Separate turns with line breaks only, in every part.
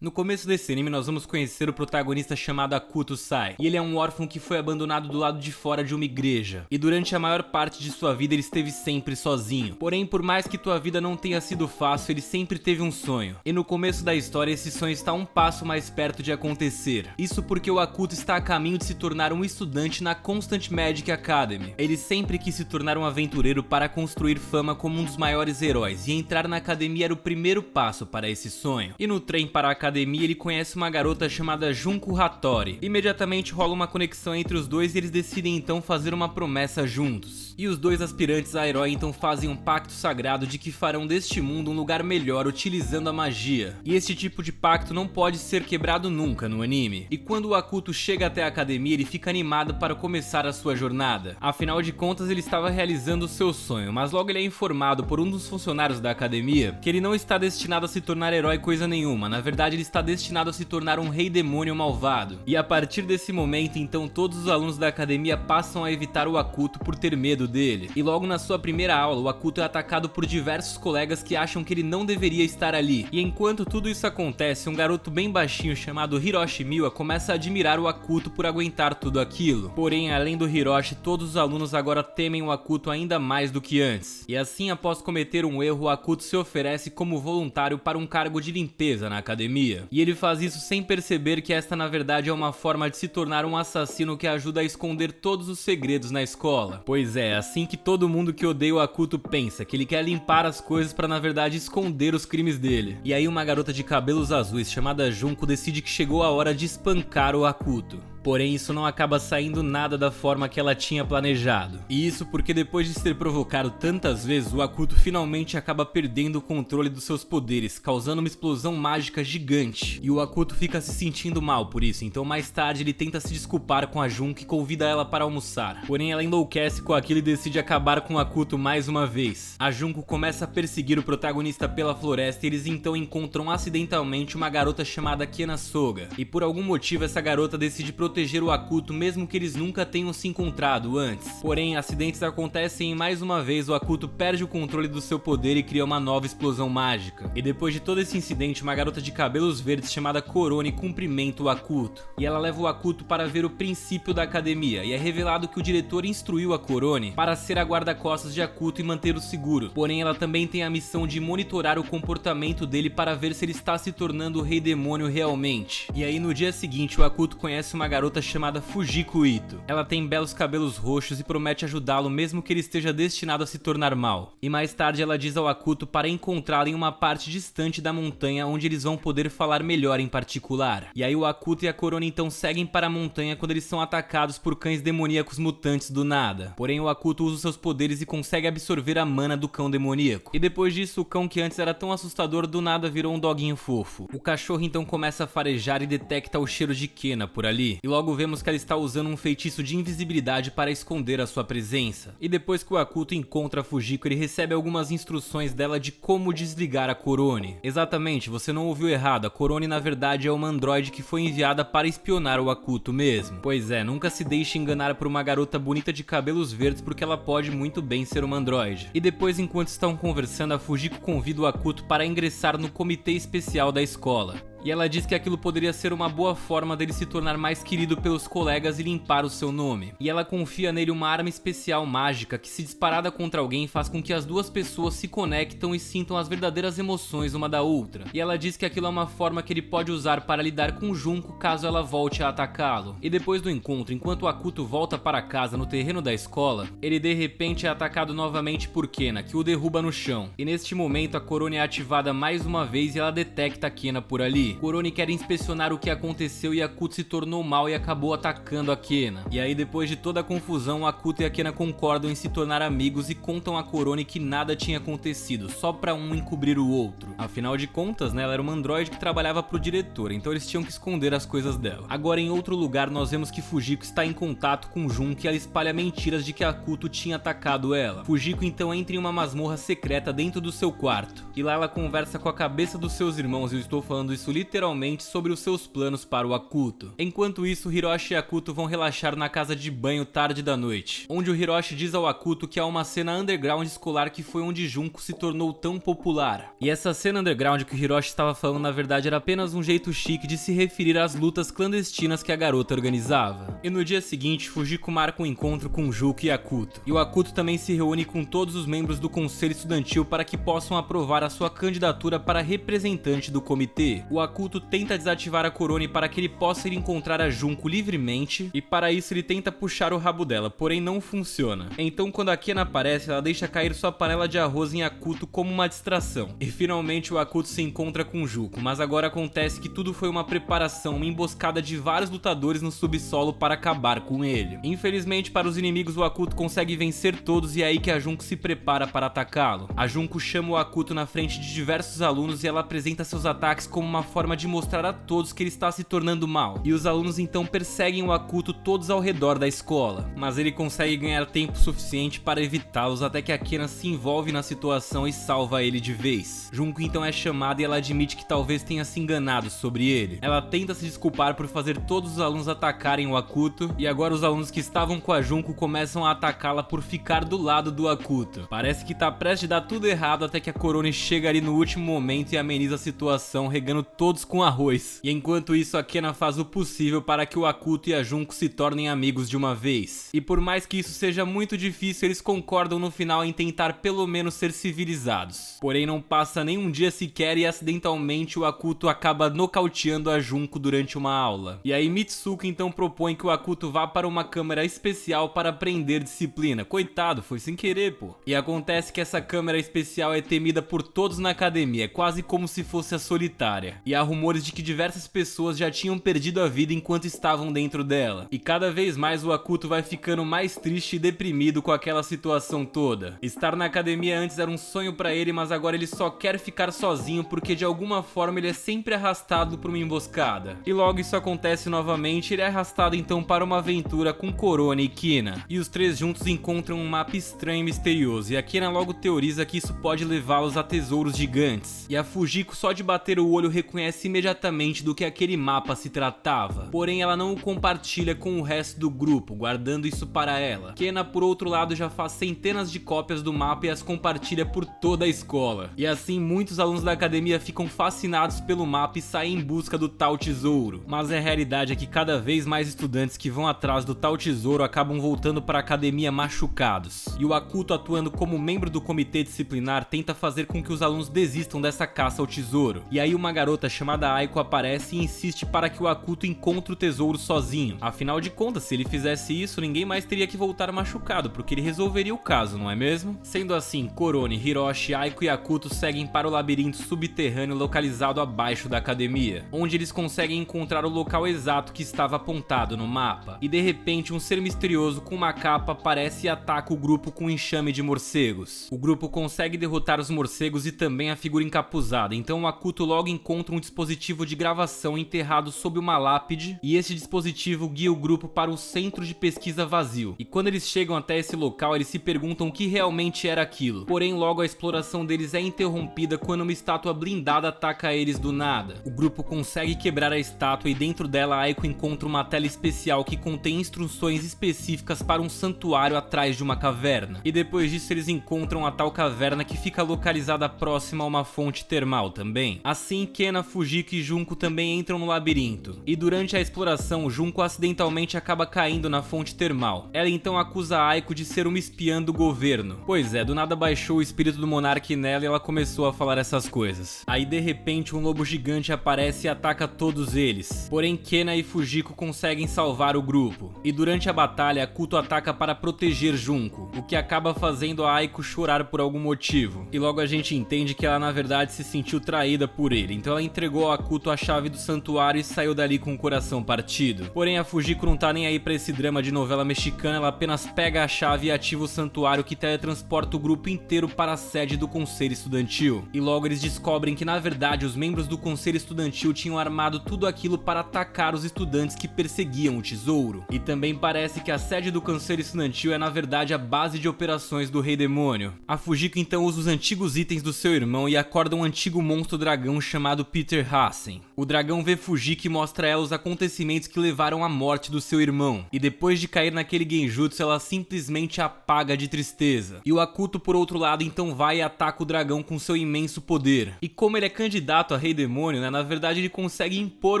No começo desse anime nós vamos conhecer o protagonista chamado Akuto Sai, e ele é um órfão que foi abandonado do lado de fora de uma igreja, e durante a maior parte de sua vida ele esteve sempre sozinho. Porém, por mais que tua vida não tenha sido fácil, ele sempre teve um sonho, e no começo da história esse sonho está um passo mais perto de acontecer. Isso porque o Akuto está a caminho de se tornar um estudante na Constant Magic Academy. Ele sempre quis se tornar um aventureiro para construir fama como um dos maiores heróis, e entrar na academia era o primeiro passo para esse sonho. E no trem para a academia ele conhece uma garota chamada Junko Hattori. Imediatamente rola uma conexão entre os dois e eles decidem então fazer uma promessa juntos. E os dois aspirantes a herói então fazem um pacto sagrado de que farão deste mundo um lugar melhor utilizando a magia. E este tipo de pacto não pode ser quebrado nunca no anime. E quando o Akuto chega até a academia, ele fica animado para começar a sua jornada. Afinal de contas, ele estava realizando o seu sonho, mas logo ele é informado por um dos funcionários da academia que ele não está destinado a se tornar herói coisa nenhuma. Na verdade, ele está destinado a se tornar um rei demônio malvado. E a partir desse momento, então, todos os alunos da academia passam a evitar o Akuto por ter medo dele. E logo na sua primeira aula, o Akuto é atacado por diversos colegas que acham que ele não deveria estar ali. E enquanto tudo isso acontece, um garoto bem baixinho chamado Hiroshi Miwa começa a admirar o Akuto por aguentar tudo aquilo. Porém, além do Hiroshi, todos os alunos agora temem o Akuto ainda mais do que antes. E assim, após cometer um erro, o Akuto se oferece como voluntário para um cargo de limpeza na academia. E ele faz isso sem perceber que esta na verdade é uma forma de se tornar um assassino que ajuda a esconder todos os segredos na escola. Pois é, assim que todo mundo que odeia o Akuto pensa, que ele quer limpar as coisas para na verdade esconder os crimes dele. E aí uma garota de cabelos azuis chamada Junko decide que chegou a hora de espancar o Akuto. Porém, isso não acaba saindo nada da forma que ela tinha planejado. E isso porque depois de ser provocado tantas vezes, o Akuto finalmente acaba perdendo o controle dos seus poderes, causando uma explosão mágica gigante. E o Akuto fica se sentindo mal por isso, então mais tarde ele tenta se desculpar com a Junko e convida ela para almoçar. Porém, ela enlouquece com aquilo e decide acabar com o Akuto mais uma vez. A Junko começa a perseguir o protagonista pela floresta e eles então encontram acidentalmente uma garota chamada Kena Soga. E por algum motivo essa garota decide proteger o Akuto mesmo que eles nunca tenham se encontrado antes. Porém, acidentes acontecem e mais uma vez o Akuto perde o controle do seu poder e cria uma nova explosão mágica. E depois de todo esse incidente, uma garota de cabelos verdes chamada Korone cumprimenta o Akuto. E ela leva o Akuto para ver o princípio da academia, e é revelado que o diretor instruiu a Korone para ser a guarda-costas de Akuto e mantê-lo seguro. Porém, ela também tem a missão de monitorar o comportamento dele para ver se ele está se tornando o rei demônio realmente. E aí no dia seguinte, o Akuto conhece uma garota chamada Fujiko Ito. Ela tem belos cabelos roxos e promete ajudá-lo mesmo que ele esteja destinado a se tornar mal. E mais tarde ela diz ao Akuto para encontrá-la em uma parte distante da montanha onde eles vão poder falar melhor em particular. E aí o Akuto e a Korone então seguem para a montanha quando eles são atacados por cães demoníacos mutantes do nada. Porém o Akuto usa os seus poderes e consegue absorver a mana do cão demoníaco. E depois disso, o cão que antes era tão assustador do nada virou um doguinho fofo. O cachorro então começa a farejar e detecta o cheiro de Kena por ali. E logo vemos que ela está usando um feitiço de invisibilidade para esconder a sua presença. E depois que o Akuto encontra a Fujiko, ele recebe algumas instruções dela de como desligar a Korone. Exatamente, você não ouviu errado, a Korone na verdade é uma androide que foi enviada para espionar o Akuto mesmo. Pois é, nunca se deixe enganar por uma garota bonita de cabelos verdes porque ela pode muito bem ser uma androide. E depois, enquanto estão conversando, a Fujiko convida o Akuto para ingressar no comitê especial da escola. E ela diz que aquilo poderia ser uma boa forma dele se tornar mais querido pelos colegas e limpar o seu nome. E ela confia nele uma arma especial mágica que, se disparada contra alguém, faz com que as duas pessoas se conectam e sintam as verdadeiras emoções uma da outra. E ela diz que aquilo é uma forma que ele pode usar para lidar com Junko caso ela volte a atacá-lo. E depois do encontro, enquanto o Akuto volta para casa no terreno da escola, ele de repente é atacado novamente por Kena, que o derruba no chão. E neste momento a Korone é ativada mais uma vez e ela detecta Kena por ali. Korone quer inspecionar o que aconteceu e Akuto se tornou mal e acabou atacando a Kena. E aí depois de toda a confusão, Akuto e a Kena concordam em se tornar amigos e contam a Korone que nada tinha acontecido, só pra um encobrir o outro. Afinal de contas, né, ela era uma androide que trabalhava pro diretor, então eles tinham que esconder as coisas dela. Agora em outro lugar nós vemos que Fujiko está em contato com Junko e ela espalha mentiras de que Akuto tinha atacado ela. Fujiko então entra em uma masmorra secreta dentro do seu quarto. E lá ela conversa com a cabeça dos seus irmãos, e eu estou falando isso literalmente sobre os seus planos para o Akuto. Enquanto isso, Hiroshi e Akuto vão relaxar na casa de banho tarde da noite, onde o Hiroshi diz ao Akuto que há uma cena underground escolar que foi onde Junko se tornou tão popular. E essa cena underground que o Hiroshi estava falando na verdade era apenas um jeito chique de se referir às lutas clandestinas que a garota organizava. E no dia seguinte, Fujiko marca um encontro com Junko e Akuto. E o Akuto também se reúne com todos os membros do conselho estudantil para que possam aprovar a sua candidatura para representante do comitê. O Akuto tenta desativar a Korone para que ele possa ir encontrar a Junko livremente, e para isso ele tenta puxar o rabo dela, porém não funciona. Então quando a Kena aparece, ela deixa cair sua panela de arroz em Akuto como uma distração. E finalmente o Akuto se encontra com Junko, mas agora acontece que tudo foi uma preparação, uma emboscada de vários lutadores no subsolo para acabar com ele. Infelizmente para os inimigos, o Akuto consegue vencer todos e é aí que a Junko se prepara para atacá-lo. A Junko chama o Akuto na frente de diversos alunos e ela apresenta seus ataques como uma forma de mostrar a todos que ele está se tornando mal. E os alunos então perseguem o Akuto todos ao redor da escola, mas ele consegue ganhar tempo suficiente para evitá-los até que a Kena se envolve na situação e salva ele de vez. Junko então é chamada e ela admite que talvez tenha se enganado sobre ele. Ela tenta se desculpar por fazer todos os alunos atacarem o Akuto, e agora os alunos que estavam com a Junko começam a atacá-la por ficar do lado do Akuto. Parece que tá prestes a dar tudo errado até que a Korone chega ali no último momento e ameniza a situação, regando todos com arroz. E enquanto isso, a Kena faz o possível para que o Akuto e a Junko se tornem amigos de uma vez. E por mais que isso seja muito difícil, eles concordam no final em tentar pelo menos ser civilizados. Porém não passa nem um dia sequer e acidentalmente o Akuto acaba nocauteando a Junko durante uma aula. E aí Mitsuko então propõe que o Akuto vá para uma câmara especial para aprender disciplina. Coitado, foi sem querer, pô. E acontece que essa câmara especial é temida por todos na academia, é quase como se fosse a solitária. E há rumores de que diversas pessoas já tinham perdido a vida enquanto estavam dentro dela. E cada vez mais o Akuto vai ficando mais triste e deprimido com aquela situação toda. Estar na academia antes era um sonho pra ele, mas agora ele só quer ficar sozinho porque de alguma forma ele é sempre arrastado por uma emboscada. E logo isso acontece novamente, ele é arrastado então para uma aventura com Korone e Kena. E os três juntos encontram um mapa estranho e misterioso, e a Kena logo teoriza que isso pode levá-los a tesouros gigantes. E a Fujiko só de bater o olho reconhece imediatamente do que aquele mapa se tratava. Porém ela não o compartilha com o resto do grupo, guardando isso para ela. Kena por outro lado já faz centenas de cópias do mapa e as compartilha por toda a escola. E assim muitos alunos da academia ficam fascinados pelo mapa e saem em busca do tal tesouro. Mas a realidade é que cada vez mais estudantes que vão atrás do tal tesouro acabam voltando para a academia machucados. E o Akuto, atuando como membro do comitê disciplinar, tenta fazer com que os alunos desistam dessa caça ao tesouro. E aí uma garota chamada Aiko aparece e insiste para que o Akuto encontre o tesouro sozinho. Afinal de contas, se ele fizesse isso, ninguém mais teria que voltar machucado, porque ele resolveria o caso, não é mesmo? Sendo assim, Korone, Hiroshi, Aiko e Akuto seguem para o labirinto subterrâneo localizado abaixo da academia, onde eles conseguem encontrar o local exato que estava apontado no mapa. E de repente um ser misterioso com uma capa aparece e ataca o grupo com um enxame de morcegos. O grupo consegue derrotar os morcegos e também a figura encapuzada, então o Akuto logo encontra um dispositivo de gravação enterrado sob uma lápide, e esse dispositivo guia o grupo para o centro de pesquisa vazio. E quando eles chegam até esse local, eles se perguntam o que realmente era aquilo. Porém logo a exploração deles é interrompida quando uma estátua blindada ataca eles do nada. O grupo consegue quebrar a estátua e dentro dela Aiko encontra uma tela especial que contém instruções específicas para um santuário atrás de uma caverna. E depois disso eles encontram a tal caverna que fica localizada próxima a uma fonte termal também. Assim Kena, Fujiko e Junko também entram no labirinto. E durante a exploração, Junko acidentalmente acaba caindo na fonte termal. Ela então acusa Aiko de ser uma espiã do governo. Pois é, do nada baixou o espírito do monarca nela e ela começou a falar essas coisas. Aí de repente um lobo gigante aparece e ataca todos eles. Porém Kena e Fujiko conseguem salvar o grupo. E durante a batalha, Akuto ataca para proteger Junko, o que acaba fazendo a Aiko chorar por algum motivo. E logo a gente entende que ela na verdade se sentiu traída por ele, então ela entregou ao Akuto a chave do santuário e saiu dali com o coração partido. Porém a Fujiko não tá nem aí pra esse drama de novela mexicana, ela apenas pega a chave e ativa o santuário que teletransporta o grupo inteiro para a sede do conselho estudantil. E logo eles descobrem que na verdade os membros do conselho estudantil tinham armado tudo aquilo para atacar os estudantes que perseguiam o tesouro. E também parece que a sede do conselho estudantil é na verdade a base de operações do Rei Demônio. A Fujiko então usa os antigos itens do seu irmão e acorda um antigo monstro dragão chamado Peter Hassen. O dragão vê Fujiki e mostra a ela os acontecimentos que levaram à morte do seu irmão. E depois de cair naquele genjutsu, ela simplesmente apaga de tristeza. E o Akuto, por outro lado, então vai e ataca o dragão com seu imenso poder. E como ele é candidato a Rei Demônio, né, na verdade ele consegue impor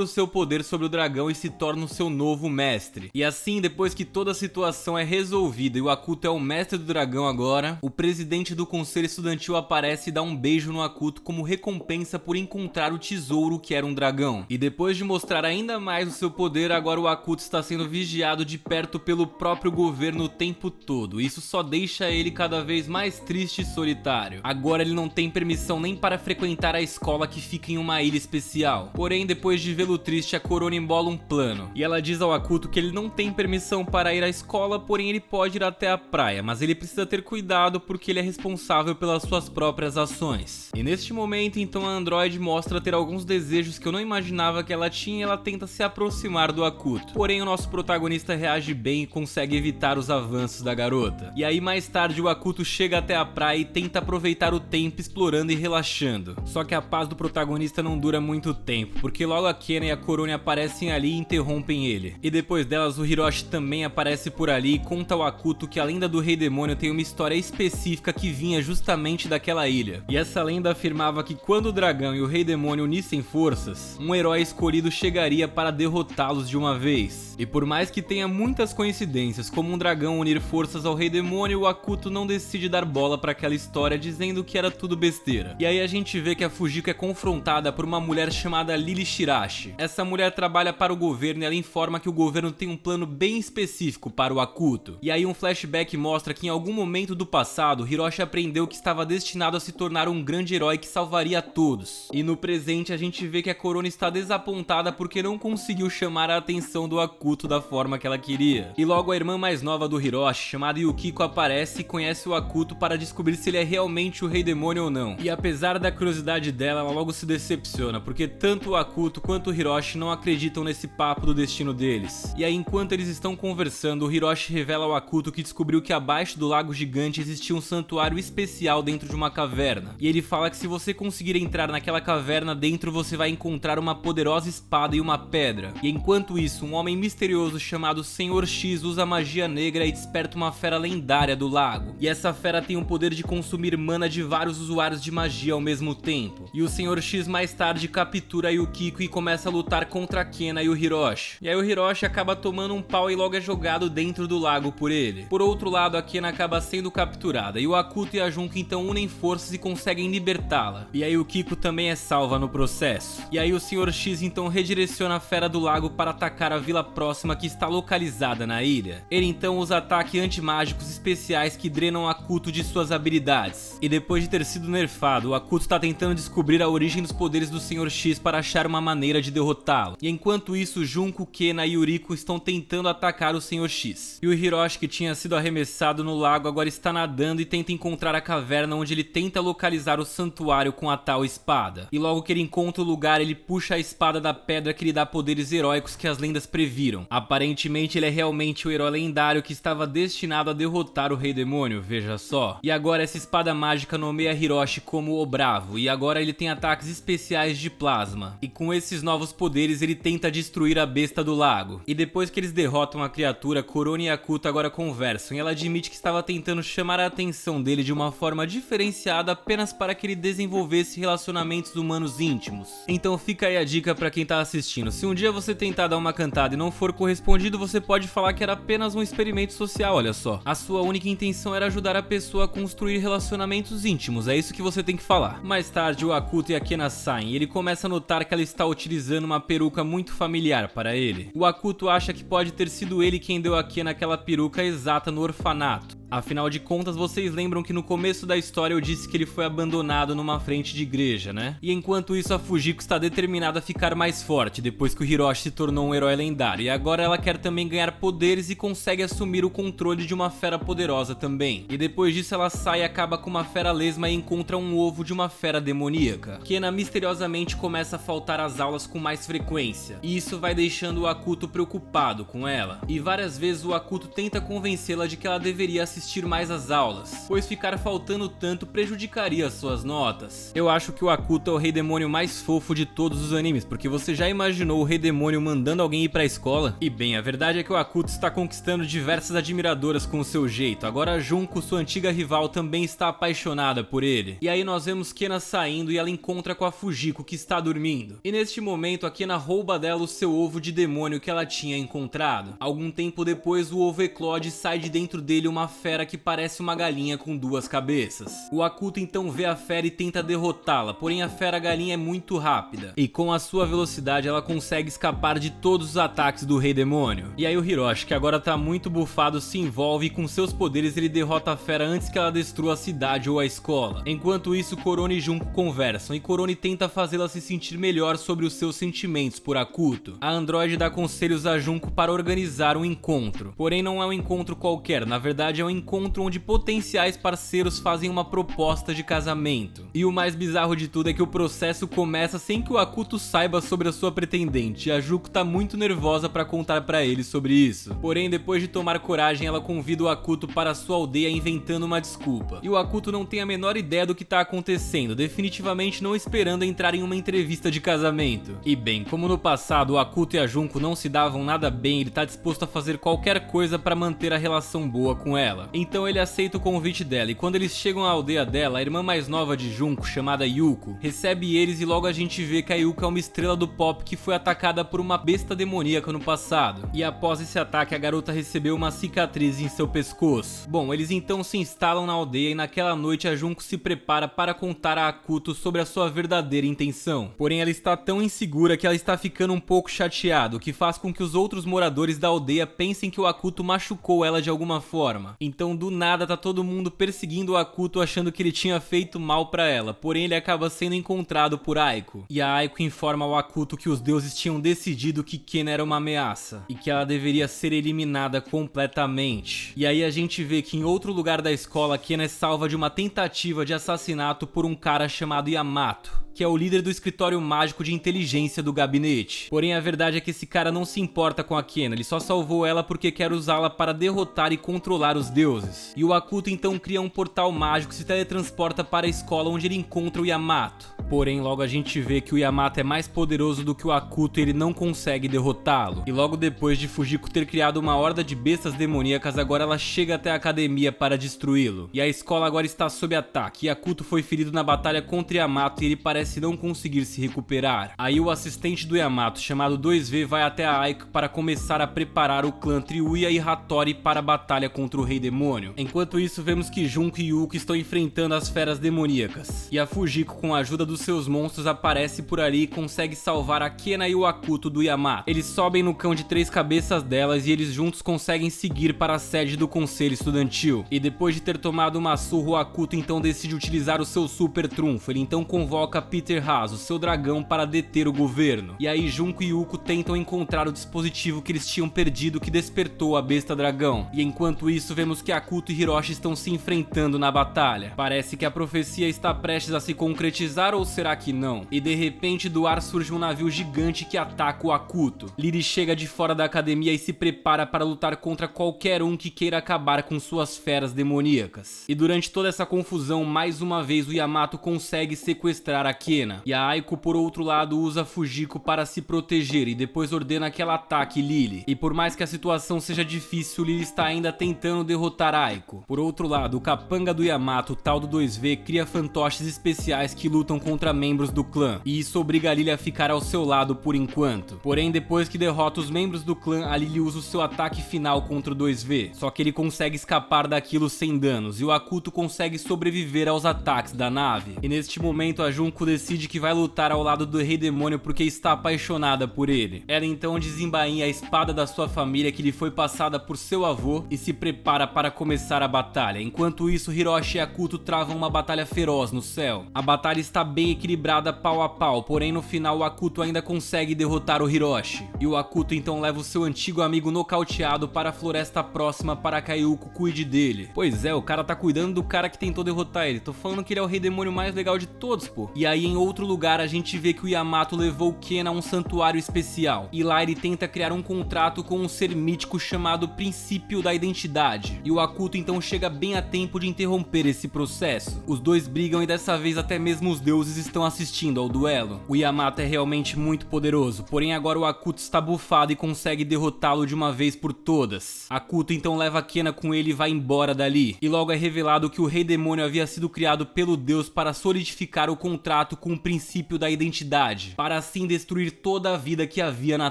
o seu poder sobre o dragão e se torna o seu novo mestre. E assim, depois que toda a situação é resolvida e o Akuto é o mestre do dragão agora, o presidente do conselho estudantil aparece e dá um beijo no Akuto como recompensa por encontrar o tesouro que era um dragão. E depois de mostrar ainda mais o seu poder, agora o Akuto está sendo vigiado de perto pelo próprio governo o tempo todo. Isso só deixa ele cada vez mais triste e solitário. Agora ele não tem permissão nem para frequentar a escola que fica em uma ilha especial. Porém, depois de vê-lo triste, a Korone embola um plano. E ela diz ao Akuto que ele não tem permissão para ir à escola, porém ele pode ir até a praia, mas ele precisa ter cuidado porque ele é responsável pelas suas próprias ações. E neste momento, então, a androide mostra ter alguns desejos que eu não imaginava que ela tinha e ela tenta se aproximar do Akuto. Porém, o nosso protagonista reage bem e consegue evitar os avanços da garota. E aí, mais tarde, o Akuto chega até a praia e tenta aproveitar o tempo explorando e relaxando. Só que a paz do protagonista não dura muito tempo, porque logo a Kena e a Korone aparecem ali e interrompem ele. E depois delas, o Hiroshi também aparece por ali e conta ao Akuto que a lenda do Rei Demônio tem uma história específica que vinha justamente daquela ilha. E essa lenda afirmava que quando o dragão e o Rei Demônio unissem forças, um herói escolhido chegaria para derrotá-los de uma vez. E por mais que tenha muitas coincidências, como um dragão unir forças ao Rei Demônio, o Akuto não decide dar bola para aquela história, dizendo que era tudo besteira. E aí a gente vê que a Fujiko é confrontada por uma mulher chamada Lily Shirashi. Essa mulher trabalha para o governo e ela informa que o governo tem um plano bem específico para o Akuto. E aí um flashback mostra que em algum momento do passado, Hiroshi aprendeu que estava destinado a se tornar um grande herói que salvaria a todos. E no presente a gente vê que a Korone está desapontada porque não conseguiu chamar a atenção do Akuto da forma que ela queria. E logo a irmã mais nova do Hiroshi, chamada Yukiko, aparece e conhece o Akuto para descobrir se ele é realmente o Rei Demônio ou não. E apesar da curiosidade dela, ela logo se decepciona, porque tanto o Akuto quanto o Hiroshi não acreditam nesse papo do destino deles. E aí, enquanto eles estão conversando, o Hiroshi revela ao Akuto que descobriu que abaixo do lago gigante existia um santuário especial dentro de uma caverna. E ele fala que se você conseguir entrar naquela caverna dentro, você vai encontrar uma poderosa espada e uma pedra. E enquanto isso, um homem misterioso chamado Senhor X usa magia negra e desperta uma fera lendária do lago. E essa fera tem o poder de consumir mana de vários usuários de magia ao mesmo tempo. E o Senhor X mais tarde captura a Yukiko e começa a lutar contra a Kena e o Hiroshi. E aí o Hiroshi acaba tomando um pau e logo é jogado dentro do lago por ele. Por outro lado, a Kena acaba sendo capturada e o Akuto e a Junko então unem forças e conseguem libertá-la. E aí o Kiko também é salva no processo. E aí o Senhor X então redireciona a fera do lago para atacar a vila próxima que está localizada na ilha. Ele então usa ataques antimágicos especiais que drenam o Akuto de suas habilidades. E depois de ter sido nerfado, o Akuto está tentando descobrir a origem dos poderes do Senhor X para achar uma maneira de derrotá-lo. E enquanto isso, Junko, Kena e Yuriko estão tentando atacar o Senhor X. E o Hiroshi, que tinha sido arremessado no lago, agora está nadando e tenta encontrar a caverna onde ele tenta localizar o santuário com a tal espada. E logo que ele encontra o lugar, ele puxa a espada da pedra que lhe dá poderes heróicos que as lendas previram. Aparentemente ele é realmente o herói lendário que estava destinado a derrotar o Rei Demônio, veja só. E agora essa espada mágica nomeia Hiroshi como o Bravo, e agora ele tem ataques especiais de plasma. E com esses novos poderes ele tenta destruir a besta do lago. E depois que eles derrotam a criatura, Korone e Akuto agora conversam, e ela admite que estava tentando chamar a atenção dele de uma forma diferenciada apenas para que ele desenvolvesse relacionamentos humanos íntimos. Então fica aí a dica pra quem tá assistindo: se um dia você tentar dar uma cantada e não for correspondido, você pode falar que era apenas um experimento social, olha só. A sua única intenção era ajudar a pessoa a construir relacionamentos íntimos, é isso que você tem que falar. Mais tarde o Akuto e a Kena saem e ele começa a notar que ela está utilizando uma peruca muito familiar para ele. O Akuto acha que pode ter sido ele quem deu a Kena aquela peruca exata no orfanato. Afinal de contas, vocês lembram que no começo da história eu disse que ele foi abandonado numa frente de igreja, né? E enquanto isso, a Fujiko está determinada a ficar mais forte depois que o Hiroshi se tornou um herói lendário, e agora ela quer também ganhar poderes e consegue assumir o controle de uma fera poderosa também. E depois disso ela sai e acaba com uma fera lesma e encontra um ovo de uma fera demoníaca. Kena misteriosamente começa a faltar às aulas com mais frequência, e isso vai deixando o Akuto preocupado com ela. E várias vezes o Akuto tenta convencê-la de que ela deveria assistir assistir mais às aulas, pois ficar faltando tanto prejudicaria suas notas. Eu acho que o Akuto é o rei demônio mais fofo de todos os animes, porque você já imaginou o rei demônio mandando alguém ir pra escola? E bem, a verdade é que o Akuto está conquistando diversas admiradoras com o seu jeito. Agora a Junko, sua antiga rival, também está apaixonada por ele. E aí nós vemos Kena saindo e ela encontra com a Fujiko, que está dormindo. E neste momento a Kena rouba dela o seu ovo de demônio que ela tinha encontrado. Algum tempo depois o ovo eclode e sai de dentro dele uma fera que parece uma galinha com duas cabeças. O Akuto então vê a fera e tenta derrotá-la, porém a fera galinha é muito rápida. E com a sua velocidade ela consegue escapar de todos os ataques do rei demônio. E aí o Hiroshi, que agora tá muito bufado, se envolve e com seus poderes ele derrota a fera antes que ela destrua a cidade ou a escola. Enquanto isso, Korone e Junko conversam e Korone tenta fazê-la se sentir melhor sobre os seus sentimentos por Akuto. A androide dá conselhos a Junko para organizar um encontro. Porém não é um encontro qualquer, na verdade é um encontro onde potenciais parceiros fazem uma proposta de casamento. E o mais bizarro de tudo é que o processo começa sem que o Akuto saiba sobre a sua pretendente, e a Junko tá muito nervosa para contar para ele sobre isso. Porém, depois de tomar coragem, ela convida o Akuto para sua aldeia inventando uma desculpa. E o Akuto não tem a menor ideia do que tá acontecendo, definitivamente não esperando entrar em uma entrevista de casamento. E bem, como no passado o Akuto e a Junko não se davam nada bem, ele tá disposto a fazer qualquer coisa para manter a relação boa com ela. Então ele aceita o convite dela, e quando eles chegam à aldeia dela, a irmã mais nova de Junko, chamada Yuko, recebe eles e logo a gente vê que a Yuko é uma estrela do pop que foi atacada por uma besta demoníaca no passado. E após esse ataque a garota recebeu uma cicatriz em seu pescoço. Bom, eles então se instalam na aldeia e naquela noite a Junko se prepara para contar a Akuto sobre a sua verdadeira intenção. Porém ela está tão insegura que ela está ficando um pouco chateada, o que faz com que os outros moradores da aldeia pensem que o Akuto machucou ela de alguma forma. Então do nada tá todo mundo perseguindo o Akuto achando que ele tinha feito mal pra ela, porém ele acaba sendo encontrado por Aiko. E a Aiko informa ao Akuto que os deuses tinham decidido que Kena era uma ameaça e que ela deveria ser eliminada completamente. E aí a gente vê que em outro lugar da escola Kena é salva de uma tentativa de assassinato por um cara chamado Yamato, que é o líder do escritório mágico de inteligência do gabinete. Porém a verdade é que esse cara não se importa com a Kena, ele só salvou ela porque quer usá-la para derrotar e controlar os deuses. E o Akuto então cria um portal mágico e se teletransporta para a escola onde ele encontra o Yamato. Porém logo a gente vê que o Yamato é mais poderoso do que o Akuto e ele não consegue derrotá-lo. E logo depois de Fujiko ter criado uma horda de bestas demoníacas, agora ela chega até a academia para destruí-lo. E a escola agora está sob ataque, e Akuto foi ferido na batalha contra Yamato e ele parece não conseguir se recuperar. Aí o assistente do Yamato, chamado 2V, vai até a Aiko para começar a preparar o clã Triuya e Hattori para a batalha contra o Rei Demônio. Enquanto isso, vemos que Junko e Yuko estão enfrentando as feras demoníacas. E a Fujiko, com a ajuda dos seus monstros, aparece por ali e consegue salvar a Kena e o Akuto do Yamato. Eles sobem no cão de 3 cabeças delas e eles juntos conseguem seguir para a sede do conselho estudantil. E depois de ter tomado uma surra, o Akuto então decide utilizar o seu super trunfo. Ele então convoca Peter Haas, o seu dragão, para deter o governo. E aí Junko e Yuko tentam encontrar o dispositivo que eles tinham perdido que despertou a besta dragão. E enquanto isso vemos que Akuto e Hiroshi estão se enfrentando na batalha. Parece que a profecia está prestes a se concretizar, ou será que não? E de repente do ar surge um navio gigante que ataca o Akuto. Liri chega de fora da academia e se prepara para lutar contra qualquer um que queira acabar com suas feras demoníacas. E durante toda essa confusão, mais uma vez o Yamato consegue sequestrar a Kena. E a Aiko, por outro lado, usa Fujiko para se proteger e depois ordena que ela ataque Lily. E por mais que a situação seja difícil, Lily está ainda tentando derrotar Aiko. Por outro lado, o capanga do Yamato, o tal do 2V, cria fantoches especiais que lutam contra membros do clã. E isso obriga a Lily a ficar ao seu lado por enquanto. Porém, depois que derrota os membros do clã, a Lily usa o seu ataque final contra o 2V. Só que ele consegue escapar daquilo sem danos, e o Akuto consegue sobreviver aos ataques da nave. E neste momento a Junko decide que vai lutar ao lado do Rei Demônio porque está apaixonada por ele. Ela então desembainha a espada da sua família que lhe foi passada por seu avô e se prepara para começar a batalha. Enquanto isso, Hiroshi e Akuto travam uma batalha feroz no céu. A batalha está bem bem equilibrada pau a pau, porém no final o Akuto ainda consegue derrotar o Hiroshi. E o Akuto então leva o seu antigo amigo nocauteado para a floresta próxima para que a Yuko cuide dele. Pois é, o cara tá cuidando do cara que tentou derrotar ele. Tô falando que ele é o rei demônio mais legal de todos, pô. E aí em outro lugar a gente vê que o Yamato levou o Ken a um santuário especial. E lá ele tenta criar um contrato com um ser mítico chamado Princípio da Identidade. E o Akuto então chega bem a tempo de interromper esse processo. Os dois brigam e dessa vez até mesmo os deuses estão assistindo ao duelo. O Yamato é realmente muito poderoso, porém agora o Akuto está bufado e consegue derrotá-lo de uma vez por todas. Akuto então leva Kena com ele e vai embora dali. E logo é revelado que o rei demônio havia sido criado pelo deus para solidificar o contrato com o princípio da identidade, para assim destruir toda a vida que havia na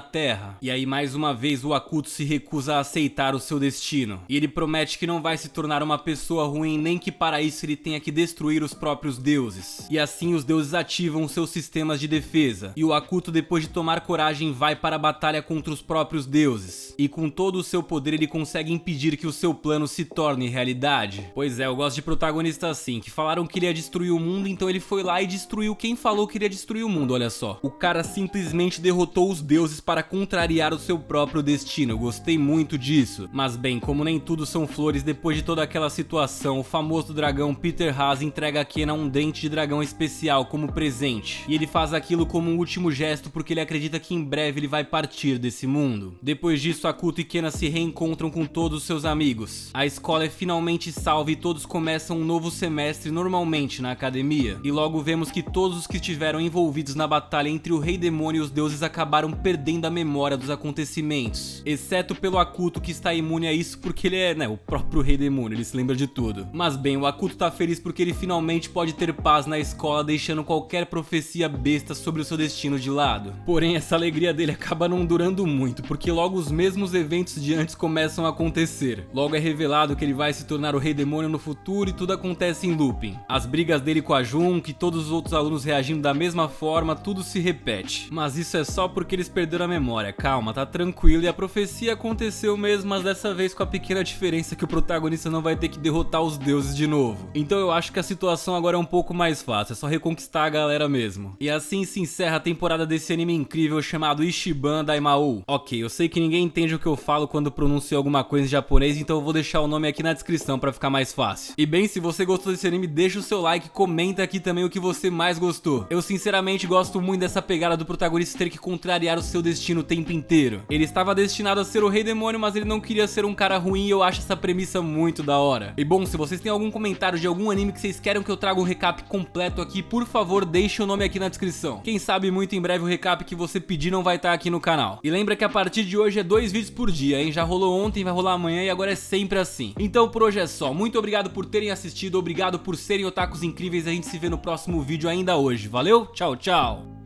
Terra. E aí mais uma vez o Akuto se recusa a aceitar o seu destino. E ele promete que não vai se tornar uma pessoa ruim, nem que para isso ele tenha que destruir os próprios deuses. E assim os deuses ativam seus sistemas de defesa. E o Akuto, depois de tomar coragem, vai para a batalha contra os próprios deuses. E com todo o seu poder ele consegue impedir que o seu plano se torne realidade. Pois é, eu gosto de protagonista assim, que falaram que ele ia destruir o mundo, então ele foi lá e destruiu quem falou que iria destruir o mundo, olha só. O cara simplesmente derrotou os deuses para contrariar o seu próprio destino. Eu gostei muito disso. Mas bem, como nem tudo são flores, depois de toda aquela situação, o famoso dragão Peter Haas entrega a Kena um dente de dragão especial como presente. E ele faz aquilo como um último gesto porque ele acredita que em breve ele vai partir desse mundo. Depois disso, Akuto e Kena se reencontram com todos os seus amigos. A escola é finalmente salva e todos começam um novo semestre normalmente na academia. E logo vemos que todos os que estiveram envolvidos na batalha entre o rei demônio e os deuses acabaram perdendo a memória dos acontecimentos. Exceto pelo Akuto, que está imune a isso porque ele é, o próprio rei demônio, ele se lembra de tudo. Mas bem, o Akuto tá feliz porque ele finalmente pode ter paz na escola, deixando qualquer profecia besta sobre o seu destino de lado. Porém, essa alegria dele acaba não durando muito, porque logo os mesmos eventos de antes começam a acontecer. Logo é revelado que ele vai se tornar o rei demônio no futuro e tudo acontece em looping. As brigas dele com a Junko e todos os outros alunos reagindo da mesma forma, tudo se repete. Mas isso é só porque eles perderam a memória, calma, tá tranquilo, e a profecia aconteceu mesmo, mas dessa vez com a pequena diferença que o protagonista não vai ter que derrotar os deuses de novo. Então eu acho que a situação agora é um pouco mais fácil, é só reconquistar a galera mesmo. E assim se encerra a temporada desse anime incrível chamado Ichiban Daimao. Ok, eu sei que ninguém entende o que eu falo quando pronuncio alguma coisa em japonês, então eu vou deixar o nome aqui na descrição pra ficar mais fácil. E bem, se você gostou desse anime, deixa o seu like, comenta aqui também o que você mais gostou. Eu sinceramente gosto muito dessa pegada do protagonista ter que contrariar o seu destino o tempo inteiro. Ele estava destinado a ser o rei demônio, mas ele não queria ser um cara ruim e eu acho essa premissa muito da hora. E bom, se vocês têm algum comentário de algum anime que vocês querem que eu traga um recap completo aqui, por favor, deixe o nome aqui na descrição. Quem sabe muito em breve o recap que você pedir não vai estar aqui no canal. E lembra que a partir de hoje é 2 vídeos por dia, hein? Já rolou ontem, vai rolar amanhã e agora é sempre assim. Então por hoje é só. Muito obrigado por terem assistido, obrigado por serem otakus incríveis. A gente se vê no próximo vídeo ainda hoje. Valeu? Tchau, tchau!